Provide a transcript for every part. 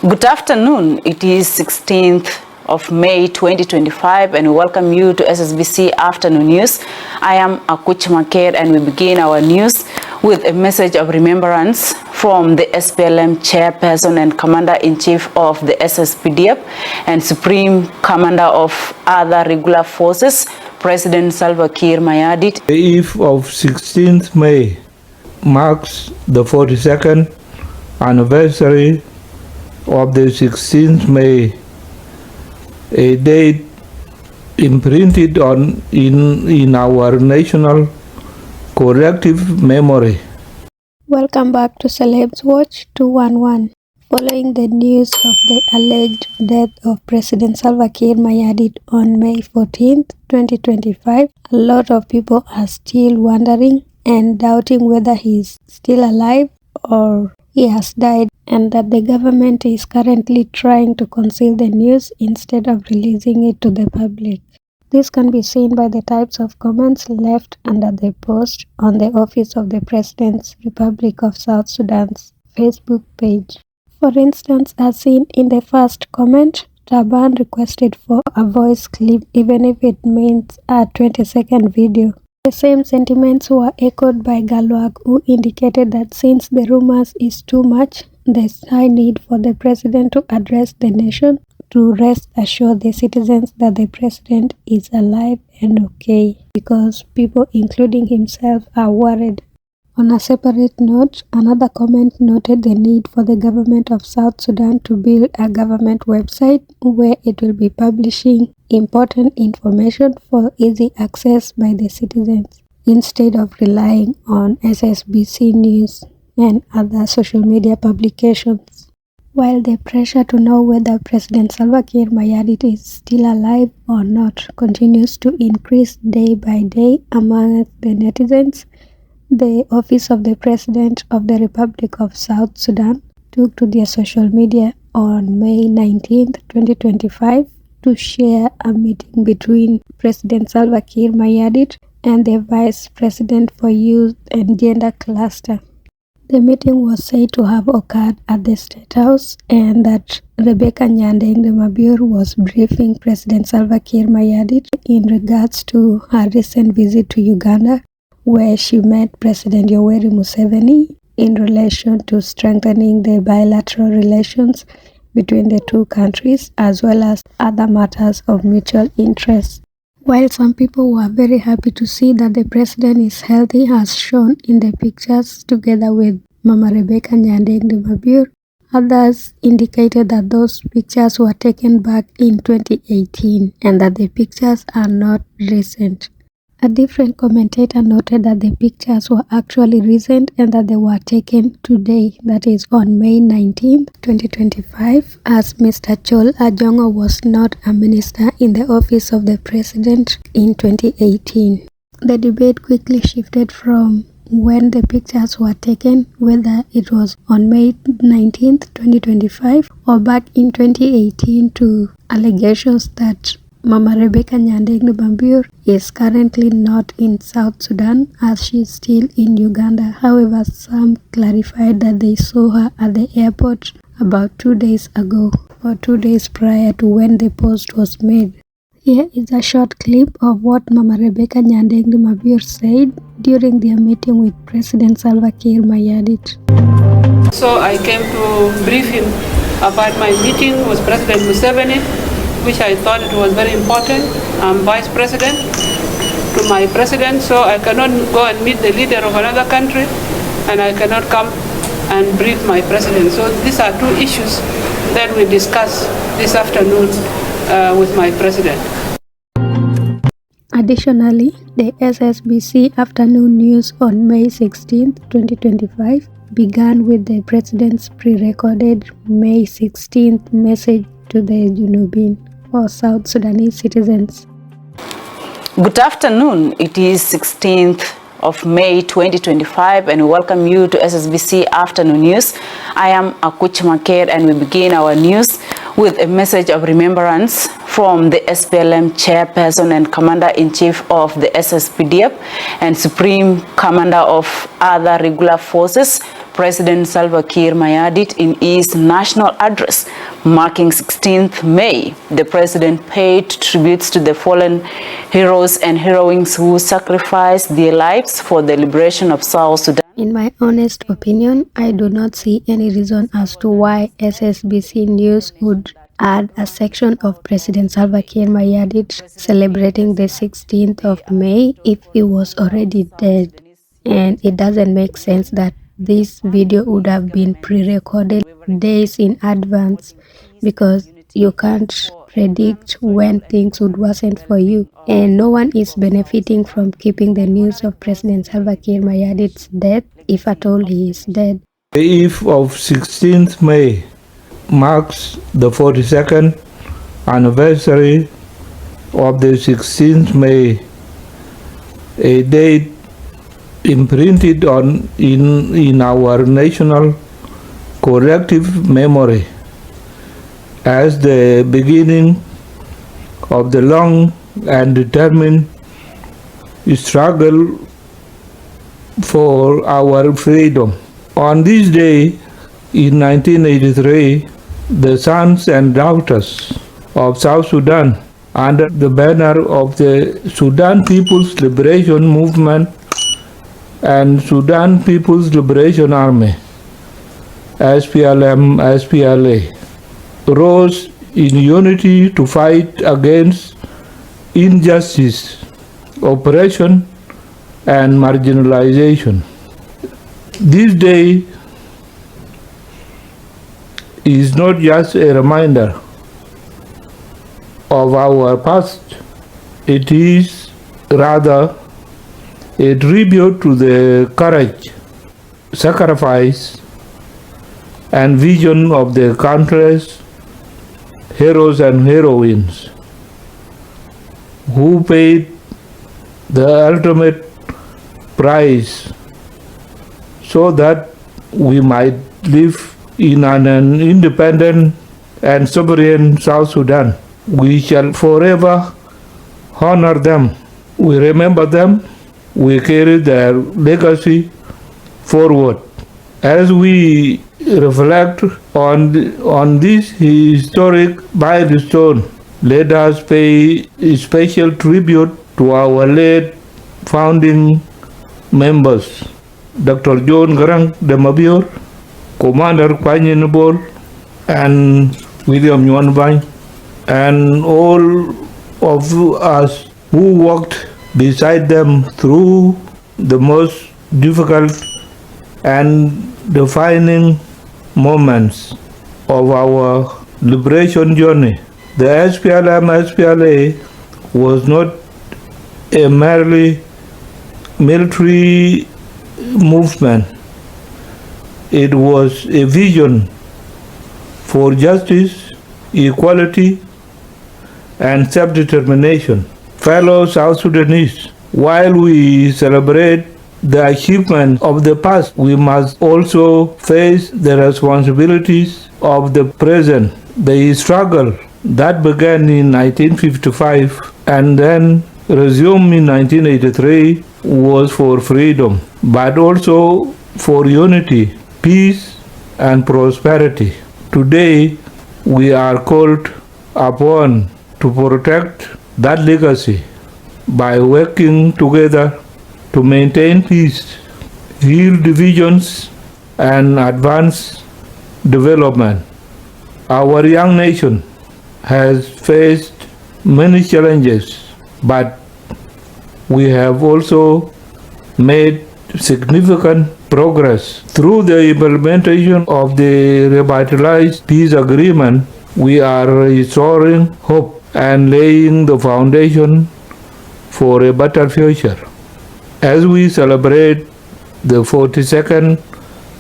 Good afternoon. It is 16th of May 2025 and we welcome you to SSBC Afternoon News. I am Akuch Maker and we begin our news with a message of remembrance from the SPLM chairperson and commander-in-chief of the SSPDF and supreme commander of other regular forces, President Salva Kiir Mayardit. The eve of 16th May marks the 42nd anniversary of the 16th May, a date imprinted in our national collective memory. Welcome back to Celebs Watch 211. Following the news of the alleged death of President Salva Kiir Mayardit on May 14, 2025, a lot of people are still wondering and doubting whether he is still alive or he has died, and that the government is currently trying to conceal the news instead of releasing it to the public. This can be seen by the types of comments left under the post on the Office of the President's Republic of South Sudan's Facebook page. For instance, as seen in the first comment, Taban requested for a voice clip even if it means a 20-second video. The same sentiments were echoed by Galwag, who indicated that since the rumors is too much, there's high need for the president to address the nation to rest assure the citizens that the president is alive and okay, because people, including himself, are worried. On a separate note, another comment noted the need for the government of South Sudan to build a government website where it will be publishing important information for easy access by the citizens, instead of relying on SSBC News and other social media publications. While the pressure to know whether President Salva Kiir Mayardit is still alive or not continues to increase day by day among the netizens, the Office of the President of the Republic of South Sudan took to their social media on May 19, 2025 to share a meeting between President Salva Kiir Mayardit and the Vice President for Youth and Gender Cluster. The meeting was said to have occurred at the State House and that Rebecca Nyandeng was briefing President Salva Kiir Mayardit in regards to her recent visit to Uganda, where she met President Yoweri Museveni in relation to strengthening the bilateral relations between the two countries as well as other matters of mutual interest. While some people were very happy to see that the president is healthy as shown in the pictures together with Mama Rebecca Nyandeng, others indicated that those pictures were taken back in 2018 and that the pictures are not recent. A different commentator noted that the pictures were actually recent and that they were taken today, that is on May 19, 2025, as Mr. Chol Ajongo was not a minister in the office of the president in 2018. The debate quickly shifted from when the pictures were taken, whether it was on May 19, 2025 or back in 2018, to allegations that Mama Rebecca Nyandeng is currently not in South Sudan as she is still in Uganda. However, some clarified that they saw her at the airport about 2 days ago, or 2 days prior to when the post was made. Here is a short clip of what Mama Rebecca Nyandeng said during their meeting with President Salva Kiir Mayardit. So I came to brief him about my meeting with President Museveni, which I thought it was very important. I'm vice president to my president, so I cannot go and meet the leader of another country, and I cannot come and brief my president. So these are two issues that we discuss this afternoon with my president. Additionally, the SSBC Afternoon News on May 16, 2025 began with the president's pre-recorded May 16th message to the Junubin or South Sudanese citizens. Good afternoon. It is 16th of May 2025 and we welcome you to SSBC Afternoon News. I am Akuch Maker and we begin our news with a message of remembrance from the SPLM chairperson and commander-in-chief of the SSPDF and supreme commander of other regular forces, President Salva Kiir Mayardit in his national address marking 16th May. The president paid tributes to the fallen heroes and heroines who sacrificed their lives for the liberation of South Sudan. In my honest opinion, I do not see any reason as to why SSBC News would add a section of President Salva Kiir Mayardit celebrating the 16th of May if he was already dead. And it doesn't make sense that this video would have been pre-recorded days in advance, because you can't predict when things would worsen for you, and no one is benefiting from keeping the news of President Salva Kiir Mayardit's death, if at all he is dead. The eve of 16th May marks the 42nd anniversary of the 16th May, a date imprinted in our national collective memory as the beginning of the long and determined struggle for our freedom. On this day in 1983, the sons and daughters of South Sudan, under the banner of the Sudan People's Liberation Movement and Sudan People's Liberation Army, SPLM-SPLA, rose in unity to fight against injustice, oppression, and marginalization. This day is not just a reminder of our past, it is rather a tribute to the courage, sacrifice, and vision of the countless heroes and heroines who paid the ultimate price so that we might live in an independent and sovereign South Sudan. We shall forever honor them. We remember them. We carry their legacy forward. As we reflect on this historic milestone, let us pay a special tribute to our late founding members, Dr. John Garang de Mabior, Commander Kwanyin Bol, and William Nwanbany, and all of us who worked beside them through the most difficult and defining moments of our liberation journey. The SPLM-SPLA was not a merely military movement. It was a vision for justice, equality, and self-determination. Fellow South Sudanese, while we celebrate the achievement of the past, we must also face the responsibilities of the present. The struggle that began in 1955 and then resumed in 1983 was for freedom, but also for unity, peace, and prosperity. Today, we are called upon to protect that legacy by working together to maintain peace, heal divisions, and advance development. Our young nation has faced many challenges, but we have also made significant progress. Through the implementation of the revitalized peace agreement, we are restoring hope and laying the foundation for a better future. As we celebrate the 42nd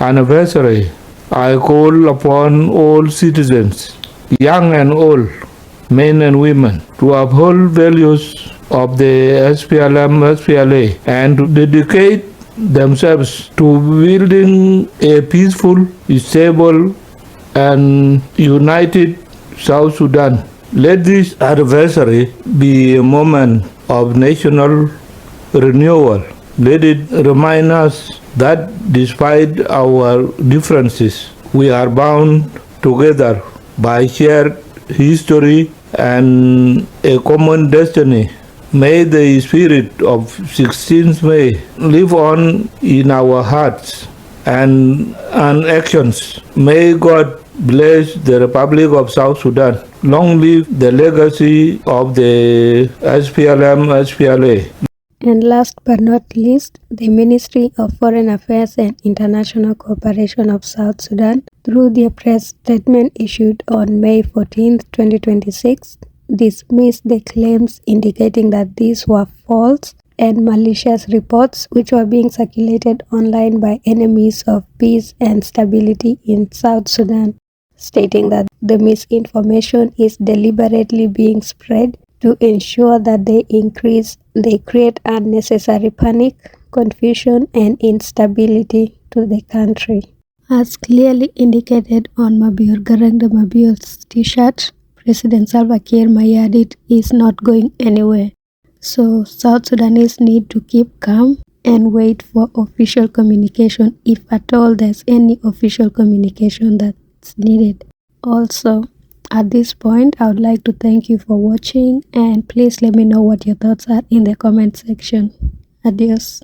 anniversary, I call upon all citizens, young and old, men and women, to uphold values of the SPLM-SPLA and to dedicate themselves to building a peaceful, stable, and united South Sudan. Let this anniversary be a moment of national renewal. Let it remind us that despite our differences, we are bound together by shared history and a common destiny. May the spirit of 16th May live on in our hearts and actions. May God bless the Republic of South Sudan. Long live the legacy of the SPLM-SPLA. And last but not least, the Ministry of Foreign Affairs and International Cooperation of South Sudan, through their press statement issued on May 14, 2026, dismissed the claims indicating that these were false and malicious reports which were being circulated online by enemies of peace and stability in South Sudan, stating that the misinformation is deliberately being spread to ensure that they create unnecessary panic, confusion, and instability to the country. As clearly indicated on Mabior Garangda Mabior's t-shirt, President Salva Kiir Mayardit is not going anywhere. So South Sudanese need to keep calm and wait for official communication, if at all there's any official communication that's needed. Also, at this point, I would like to thank you for watching, and please let me know what your thoughts are in the comment section. Adios.